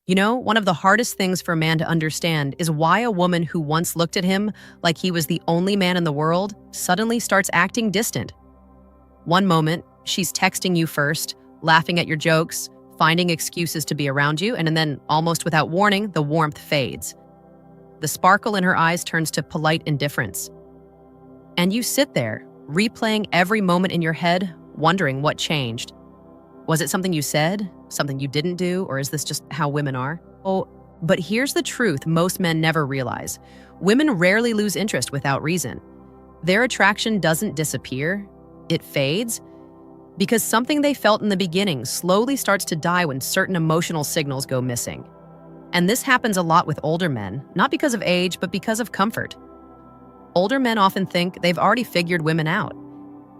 You know, one of the hardest things for a man to understand is why a woman who once looked at him like he was the only man in the world suddenly starts acting distant. One moment, she's texting you first, laughing at your jokes, finding excuses to be around you, and then, almost without warning, the warmth fades. The sparkle in her eyes turns to polite indifference. And you sit there, replaying every moment in your head, wondering what changed. Was it something you said, something you didn't do, or is this just how women are? Oh, but here's the truth most men never realize. Women rarely lose interest without reason. Their attraction doesn't disappear, it fades, because something they felt in the beginning slowly starts to die when certain emotional signals go missing. And this happens a lot with older men, not because of age, but because of comfort. Older men often think they've already figured women out.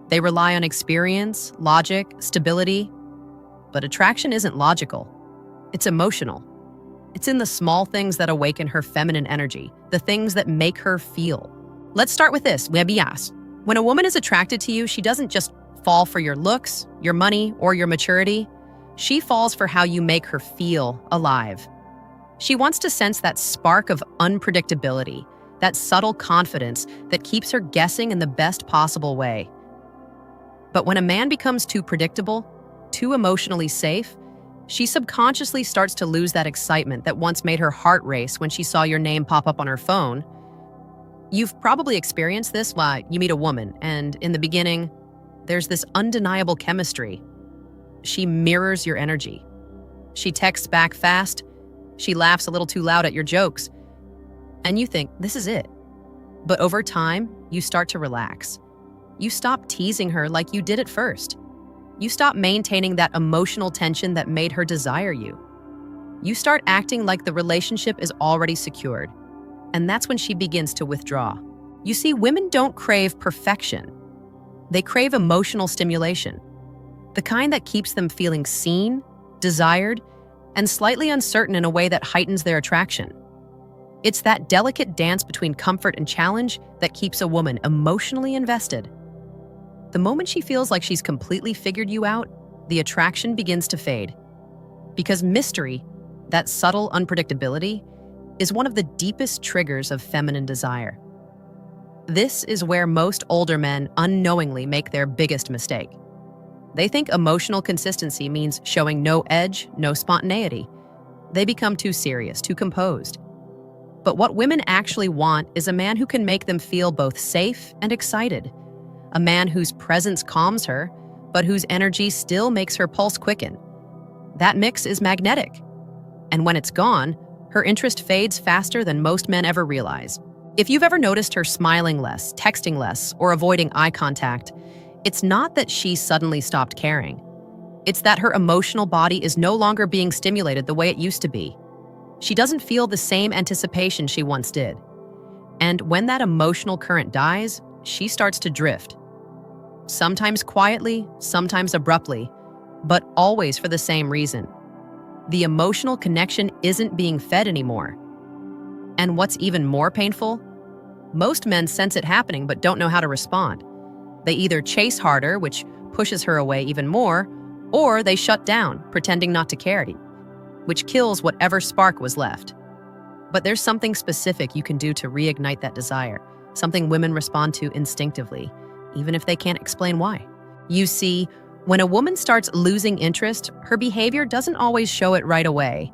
They rely on experience, logic, stability. But attraction isn't logical. It's emotional. It's in the small things that awaken her feminine energy, the things that make her feel. Let's start with this. When a woman is attracted to you, she doesn't just fall for your looks, your money, or your maturity. She falls for how you make her feel alive. She wants to sense that spark of unpredictability, that subtle confidence that keeps her guessing in the best possible way. But when a man becomes too predictable, too emotionally safe, she subconsciously starts to lose that excitement that once made her heart race when she saw your name pop up on her phone. You've probably experienced this while you meet a woman, and in the beginning, there's this undeniable chemistry. She mirrors your energy. She texts back fast. She laughs a little too loud at your jokes. And you think, this is it. But over time, you start to relax. You stop teasing her like you did at first. You stop maintaining that emotional tension that made her desire you. You start acting like the relationship is already secured. And that's when she begins to withdraw. You see, women don't crave perfection. They crave emotional stimulation. The kind that keeps them feeling seen, desired, and slightly uncertain in a way that heightens their attraction. It's that delicate dance between comfort and challenge that keeps a woman emotionally invested. The moment she feels like she's completely figured you out, the attraction begins to fade. Because mystery, that subtle unpredictability, is one of the deepest triggers of feminine desire. This is where most older men unknowingly make their biggest mistake. They think emotional consistency means showing no edge, no spontaneity. They become too serious, too composed. But what women actually want is a man who can make them feel both safe and excited. A man whose presence calms her, but whose energy still makes her pulse quicken. That mix is magnetic. And when it's gone, her interest fades faster than most men ever realize. If you've ever noticed her smiling less, texting less, or avoiding eye contact, it's not that she suddenly stopped caring. It's that her emotional body is no longer being stimulated the way it used to be. She doesn't feel the same anticipation she once did. And when that emotional current dies, she starts to drift. Sometimes quietly, sometimes abruptly, but always for the same reason. The emotional connection isn't being fed anymore. And what's even more painful? Most men sense it happening but don't know how to respond. They either chase harder, which pushes her away even more, or they shut down, pretending not to care, which kills whatever spark was left. But there's something specific you can do to reignite that desire, something women respond to instinctively, even if they can't explain why. You see, when a woman starts losing interest, her behavior doesn't always show it right away.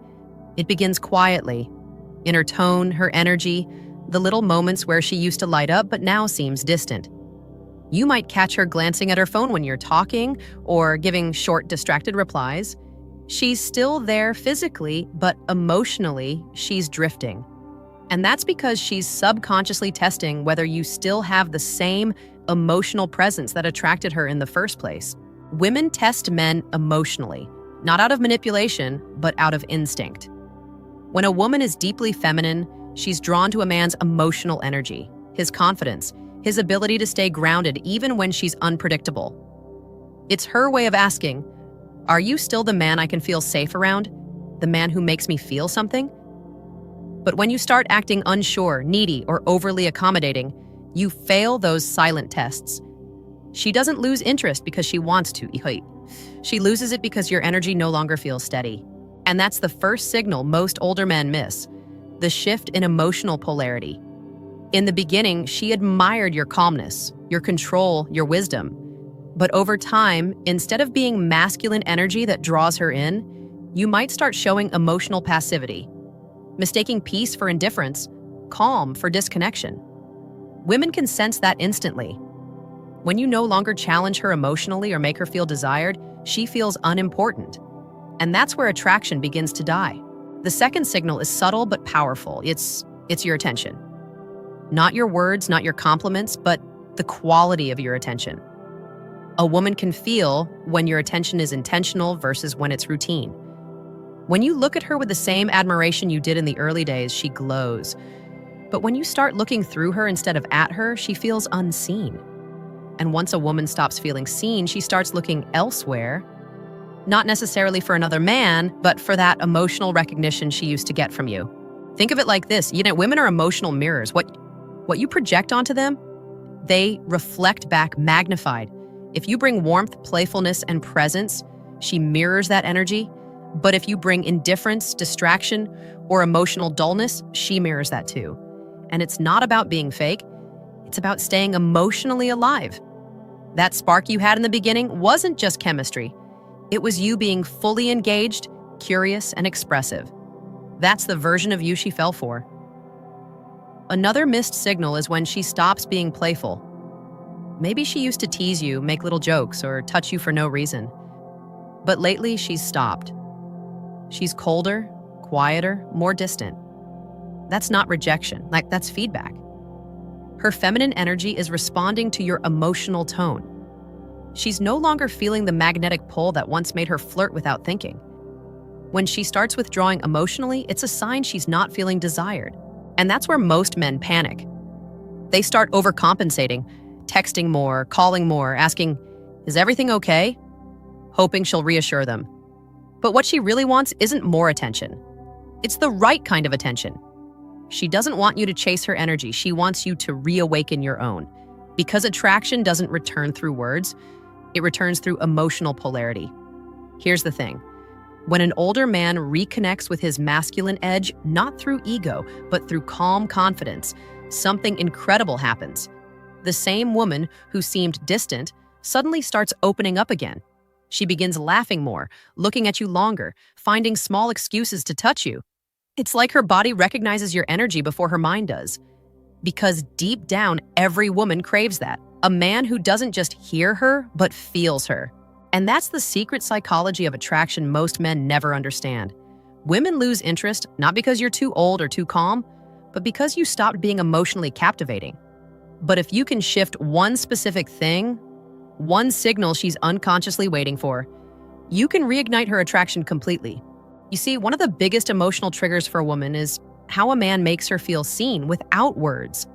It begins quietly, in her tone, her energy, the little moments where she used to light up but now seems distant. You might catch her glancing at her phone when you're talking or giving short, distracted replies. She's still there physically, but emotionally, she's drifting. And that's because she's subconsciously testing whether you still have the same emotional presence that attracted her in the first place. Women test men emotionally, not out of manipulation, but out of instinct. When a woman is deeply feminine, she's drawn to a man's emotional energy, his confidence, his ability to stay grounded even when she's unpredictable. It's her way of asking, are you still the man I can feel safe around? The man who makes me feel something? But when you start acting unsure, needy, or overly accommodating, you fail those silent tests. She doesn't lose interest because she wants to. She loses it because your energy no longer feels steady. And that's the first signal most older men miss, the shift in emotional polarity. In the beginning, she admired your calmness, your control, your wisdom. But over time, instead of being masculine energy that draws her in, you might start showing emotional passivity, mistaking peace for indifference, calm for disconnection. Women can sense that instantly. When you no longer challenge her emotionally or make her feel desired, she feels unimportant. And that's where attraction begins to die. The second signal is subtle but powerful. It's your attention. Not your words, not your compliments, but the quality of your attention. A woman can feel when your attention is intentional versus when it's routine. When you look at her with the same admiration you did in the early days, she glows. But when you start looking through her instead of at her, she feels unseen. And once a woman stops feeling seen, she starts looking elsewhere, not necessarily for another man, but for that emotional recognition she used to get from you. Think of it like this. Women are emotional mirrors. What you project onto them, they reflect back magnified. If you bring warmth, playfulness, and presence, she mirrors that energy. But if you bring indifference, distraction, or emotional dullness, she mirrors that too. And it's not about being fake. It's about staying emotionally alive. That spark you had in the beginning wasn't just chemistry. It was you being fully engaged, curious, and expressive. That's the version of you she fell for. Another missed signal is when she stops being playful. Maybe she used to tease you, make little jokes, or touch you for no reason. But lately, she's stopped. She's colder, quieter, more distant. That's not rejection, that's feedback. Her feminine energy is responding to your emotional tone. She's no longer feeling the magnetic pull that once made her flirt without thinking. When she starts withdrawing emotionally, it's a sign she's not feeling desired. And that's where most men panic. They start overcompensating, texting more, calling more, asking, "Is everything okay?" hoping she'll reassure them. But what she really wants isn't more attention. It's the right kind of attention. She doesn't want you to chase her energy. She wants you to reawaken your own. Because attraction doesn't return through words, it returns through emotional polarity. Here's the thing. When an older man reconnects with his masculine edge, not through ego, but through calm confidence, something incredible happens. The same woman who seemed distant suddenly starts opening up again. She begins laughing more, looking at you longer, finding small excuses to touch you. It's like her body recognizes your energy before her mind does. Because deep down, every woman craves that. A man who doesn't just hear her, but feels her. And that's the secret psychology of attraction most men never understand. Women lose interest not because you're too old or too calm, but because you stopped being emotionally captivating. But if you can shift one specific thing, one signal she's unconsciously waiting for, you can reignite her attraction completely. You see, one of the biggest emotional triggers for a woman is how a man makes her feel seen without words.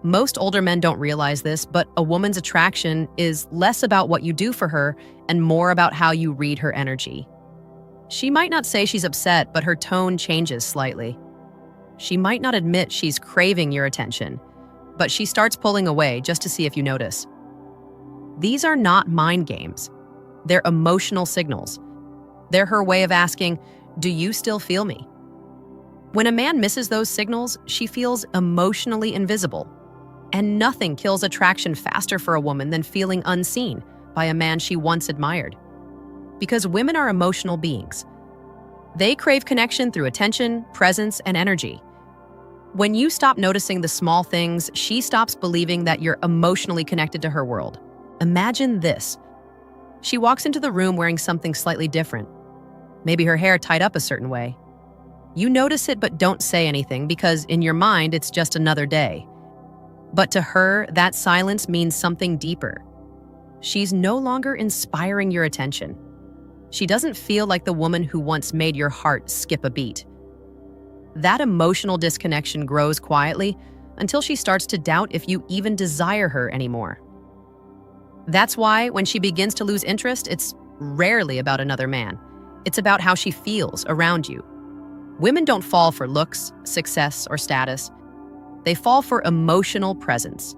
Most older men don't realize this, but a woman's attraction is less about what you do for her and more about how you read her energy. She might not say she's upset, but her tone changes slightly. She might not admit she's craving your attention, but she starts pulling away just to see if you notice. These are not mind games. They're emotional signals. They're her way of asking, "Do you still feel me?" When a man misses those signals, she feels emotionally invisible. And nothing kills attraction faster for a woman than feeling unseen by a man she once admired. Because women are emotional beings. They crave connection through attention, presence, and energy. When you stop noticing the small things, she stops believing that you're emotionally connected to her world. Imagine this. She walks into the room wearing something slightly different. Maybe her hair tied up a certain way. You notice it but don't say anything because in your mind it's just another day. But to her, that silence means something deeper. She's no longer inspiring your attention. She doesn't feel like the woman who once made your heart skip a beat. That emotional disconnection grows quietly until she starts to doubt if you even desire her anymore. That's why when she begins to lose interest, it's rarely about another man. It's about how she feels around you. Women don't fall for looks, success, or status. They fall for emotional presence.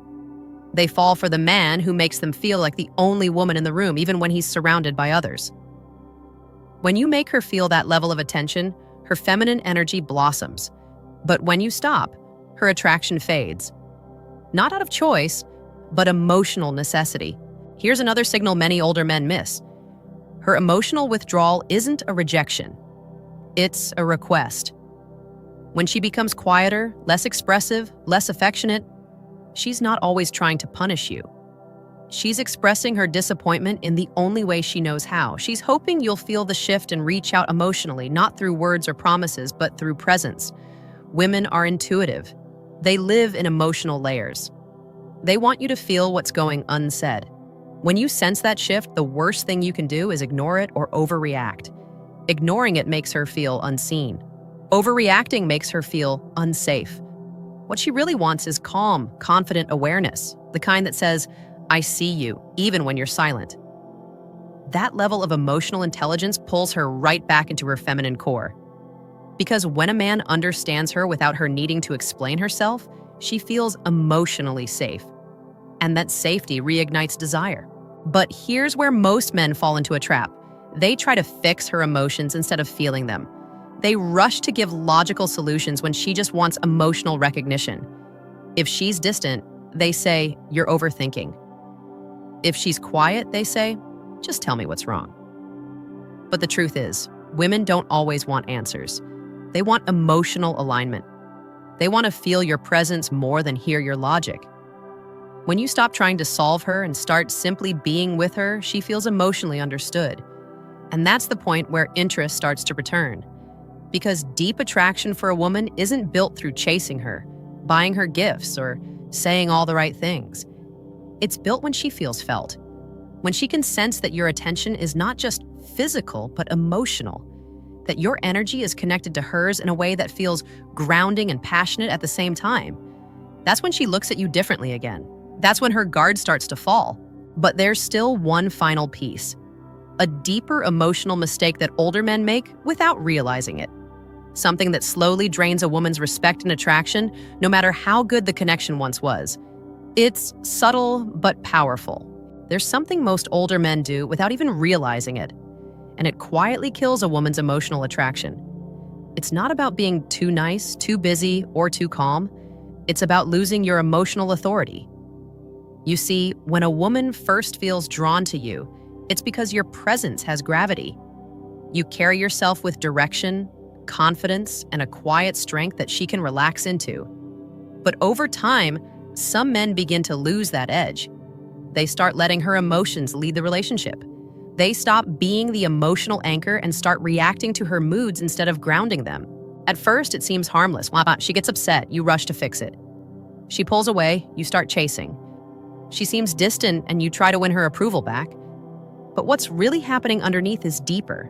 They fall for the man who makes them feel like the only woman in the room, even when he's surrounded by others. When you make her feel that level of attention, her feminine energy blossoms. But when you stop, her attraction fades. Not out of choice, but emotional necessity. Here's another signal many older men miss. Her emotional withdrawal isn't a rejection. It's a request. When she becomes quieter, less expressive, less affectionate, she's not always trying to punish you. She's expressing her disappointment in the only way she knows how. She's hoping you'll feel the shift and reach out emotionally, not through words or promises, but through presence. Women are intuitive. They live in emotional layers. They want you to feel what's going unsaid. When you sense that shift, the worst thing you can do is ignore it or overreact. Ignoring it makes her feel unseen. Overreacting makes her feel unsafe. What she really wants is calm, confident awareness, the kind that says, I see you, even when you're silent. That level of emotional intelligence pulls her right back into her feminine core. Because when a man understands her without her needing to explain herself, she feels emotionally safe. And that safety reignites desire. But here's where most men fall into a trap. They try to fix her emotions instead of feeling them. They rush to give logical solutions when she just wants emotional recognition. If she's distant, they say, you're overthinking. If she's quiet, they say, just tell me what's wrong. But the truth is, women don't always want answers. They want emotional alignment. They want to feel your presence more than hear your logic. When you stop trying to solve her and start simply being with her, she feels emotionally understood. And that's the point where interest starts to return. Because deep attraction for a woman isn't built through chasing her, buying her gifts, or saying all the right things. It's built when she feels felt. When she can sense that your attention is not just physical, but emotional. That your energy is connected to hers in a way that feels grounding and passionate at the same time. That's when she looks at you differently again. That's when her guard starts to fall. But there's still one final piece. A deeper emotional mistake that older men make without realizing it. Something that slowly drains a woman's respect and attraction, no matter how good the connection once was. It's subtle but powerful. There's something most older men do without even realizing it, and it quietly kills a woman's emotional attraction. It's not about being too nice, too busy, or too calm. It's about losing your emotional authority. You see, when a woman first feels drawn to you, it's because your presence has gravity. You carry yourself with direction, confidence, and a quiet strength that she can relax into. But over time, some men begin to lose that edge. They start letting her emotions lead the relationship. They stop being the emotional anchor and start reacting to her moods instead of grounding them. At first, it seems harmless. She gets upset, you rush to fix it. She pulls away, you start chasing. She seems distant, and you try to win her approval back. But what's really happening underneath is deeper.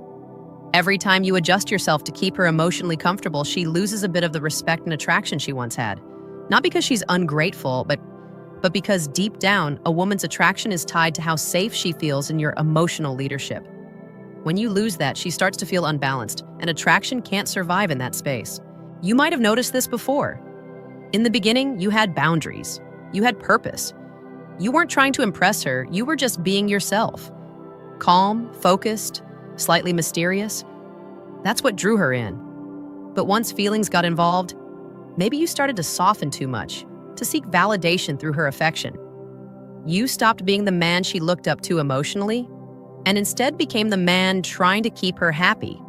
Every time you adjust yourself to keep her emotionally comfortable, she loses a bit of the respect and attraction she once had. Not because she's ungrateful, but because deep down, a woman's attraction is tied to how safe she feels in your emotional leadership. When you lose that, she starts to feel unbalanced, and attraction can't survive in that space. You might have noticed this before. In the beginning, you had boundaries. You had purpose. You weren't trying to impress her, you were just being yourself. Calm, focused, slightly mysterious. That's what drew her in. But once feelings got involved, maybe you started to soften too much, to seek validation through her affection. You stopped being the man she looked up to emotionally, and instead became the man trying to keep her happy.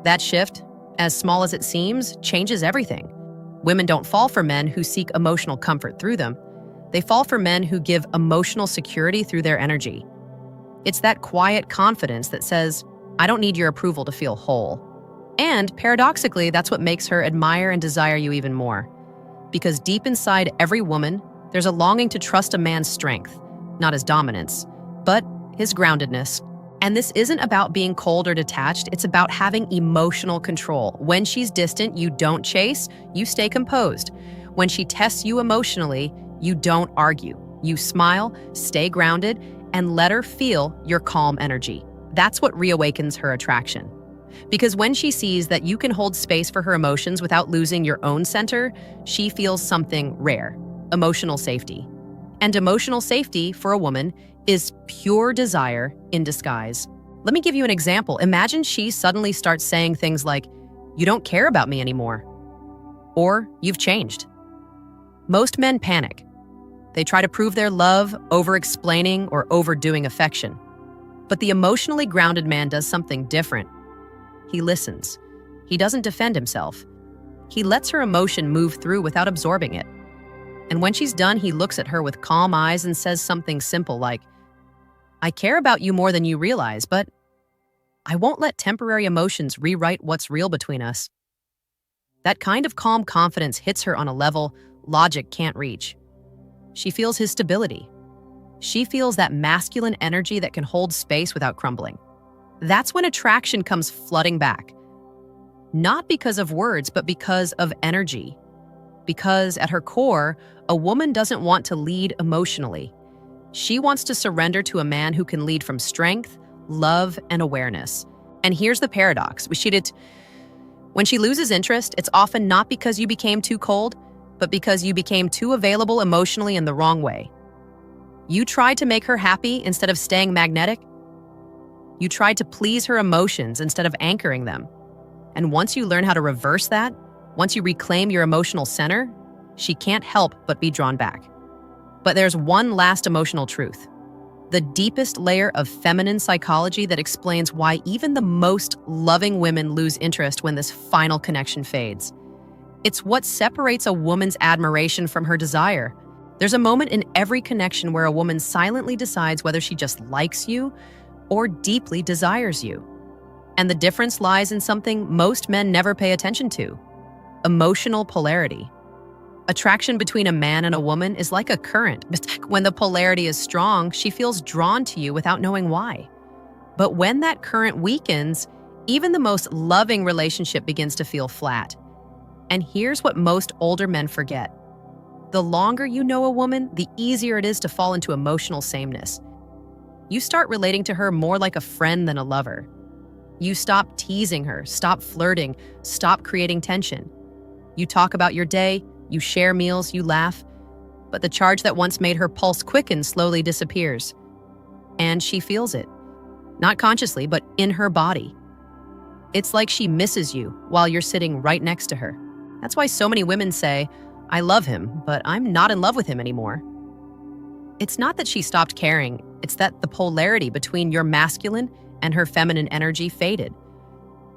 That shift, as small as it seems, changes everything. Women don't fall for men who seek emotional comfort through them. They fall for men who give emotional security through their energy. It's that quiet confidence that says, I don't need your approval to feel whole. And paradoxically, that's what makes her admire and desire you even more. Because deep inside every woman, there's a longing to trust a man's strength, not his dominance, but his groundedness. And this isn't about being cold or detached, it's about having emotional control. When she's distant, you don't chase, you stay composed. When she tests you emotionally, you don't argue. You smile, stay grounded, and let her feel your calm energy. That's what reawakens her attraction. Because when she sees that you can hold space for her emotions without losing your own center, she feels something rare, emotional safety. And emotional safety, for a woman, is pure desire in disguise. Let me give you an example. Imagine she suddenly starts saying things like, "You don't care about me anymore," or "You've changed." Most men panic. They try to prove their love, over-explaining or overdoing affection. But the emotionally grounded man does something different. He listens. He doesn't defend himself. He lets her emotion move through without absorbing it. And when she's done, he looks at her with calm eyes and says something simple like, "I care about you more than you realize, but I won't let temporary emotions rewrite what's real between us." That kind of calm confidence hits her on a level logic can't reach. She feels his stability. She feels that masculine energy that can hold space without crumbling. That's when attraction comes flooding back. Not because of words, but because of energy. Because at her core, a woman doesn't want to lead emotionally. She wants to surrender to a man who can lead from strength, love, and awareness. And here's the paradox. When she loses interest, it's often not because you became too cold, but because you became too available emotionally in the wrong way. You tried to make her happy instead of staying magnetic. You tried to please her emotions instead of anchoring them. And once you learn how to reverse that, once you reclaim your emotional center, she can't help but be drawn back. But there's one last emotional truth. The deepest layer of feminine psychology that explains why even the most loving women lose interest when this final connection fades. It's what separates a woman's admiration from her desire. There's a moment in every connection where a woman silently decides whether she just likes you or deeply desires you. And the difference lies in something most men never pay attention to: emotional polarity. Attraction between a man and a woman is like a current. When the polarity is strong, she feels drawn to you without knowing why. But when that current weakens, even the most loving relationship begins to feel flat. And here's what most older men forget. The longer you know a woman, the easier it is to fall into emotional sameness. You start relating to her more like a friend than a lover. You stop teasing her, stop flirting, stop creating tension. You talk about your day, you share meals, you laugh, but the charge that once made her pulse quicken slowly disappears. And she feels it. Not consciously, but in her body. It's like she misses you while you're sitting right next to her. That's why so many women say, "I love him, but I'm not in love with him anymore." It's not that she stopped caring, it's that the polarity between your masculine and her feminine energy faded.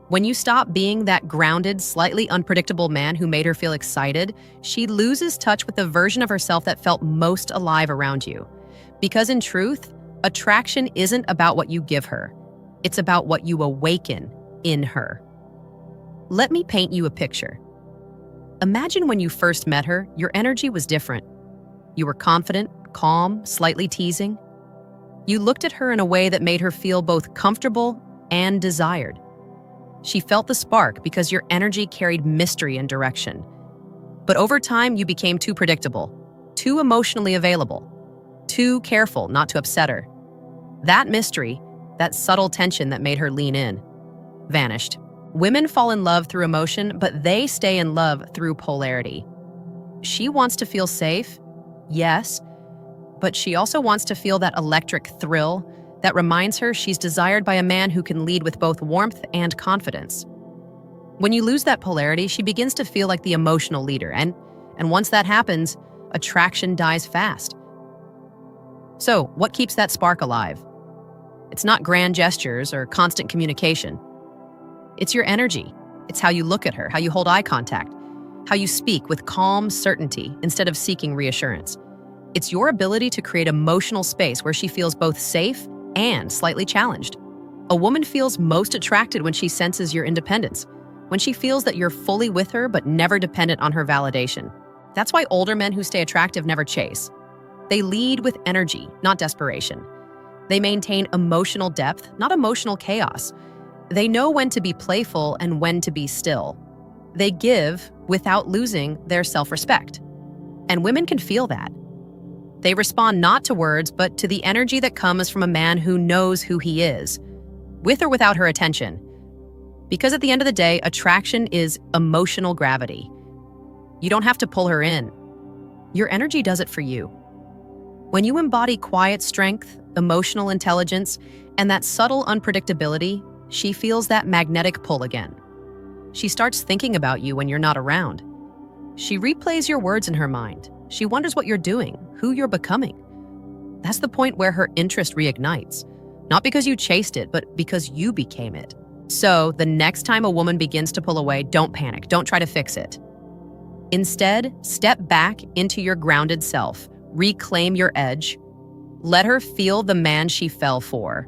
When you stop being that grounded, slightly unpredictable man who made her feel excited, she loses touch with the version of herself that felt most alive around you. Because in truth, attraction isn't about what you give her. It's about what you awaken in her. Let me paint you a picture. Imagine when you first met her, your energy was different. You were confident, calm, slightly teasing. You looked at her in a way that made her feel both comfortable and desired. She felt the spark because your energy carried mystery and direction. But over time, you became too predictable, too emotionally available, too careful not to upset her. That mystery, that subtle tension that made her lean in, vanished. Women fall in love through emotion, but they stay in love through polarity. She wants to feel safe, yes, but she also wants to feel that electric thrill that reminds her she's desired by a man who can lead with both warmth and confidence. When you lose that polarity, she begins to feel like the emotional leader, and once that happens, attraction dies fast. So, what keeps that spark alive? It's not grand gestures or constant communication. It's your energy. It's how you look at her, how you hold eye contact, how you speak with calm certainty instead of seeking reassurance. It's your ability to create emotional space where she feels both safe and slightly challenged. A woman feels most attracted when she senses your independence, when she feels that you're fully with her but never dependent on her validation. That's why older men who stay attractive never chase. They lead with energy, not desperation. They maintain emotional depth, not emotional chaos. They know when to be playful and when to be still. They give without losing their self-respect. And women can feel that. They respond not to words, but to the energy that comes from a man who knows who he is, with or without her attention. Because at the end of the day, attraction is emotional gravity. You don't have to pull her in. Your energy does it for you. When you embody quiet strength, emotional intelligence, and that subtle unpredictability, she feels that magnetic pull again. She starts thinking about you when you're not around. She replays your words in her mind. She wonders what you're doing, who you're becoming. That's the point where her interest reignites. Not because you chased it, but because you became it. So, the next time a woman begins to pull away, don't panic. Don't try to fix it. Instead, step back into your grounded self. Reclaim your edge. Let her feel the man she fell for.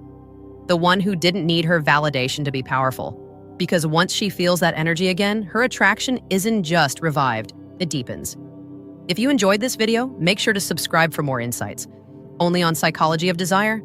The one who didn't need her validation to be powerful. Because once she feels that energy again, her attraction isn't just revived, it deepens. If you enjoyed this video, make sure to subscribe for more insights. Only on Psychology of Desire.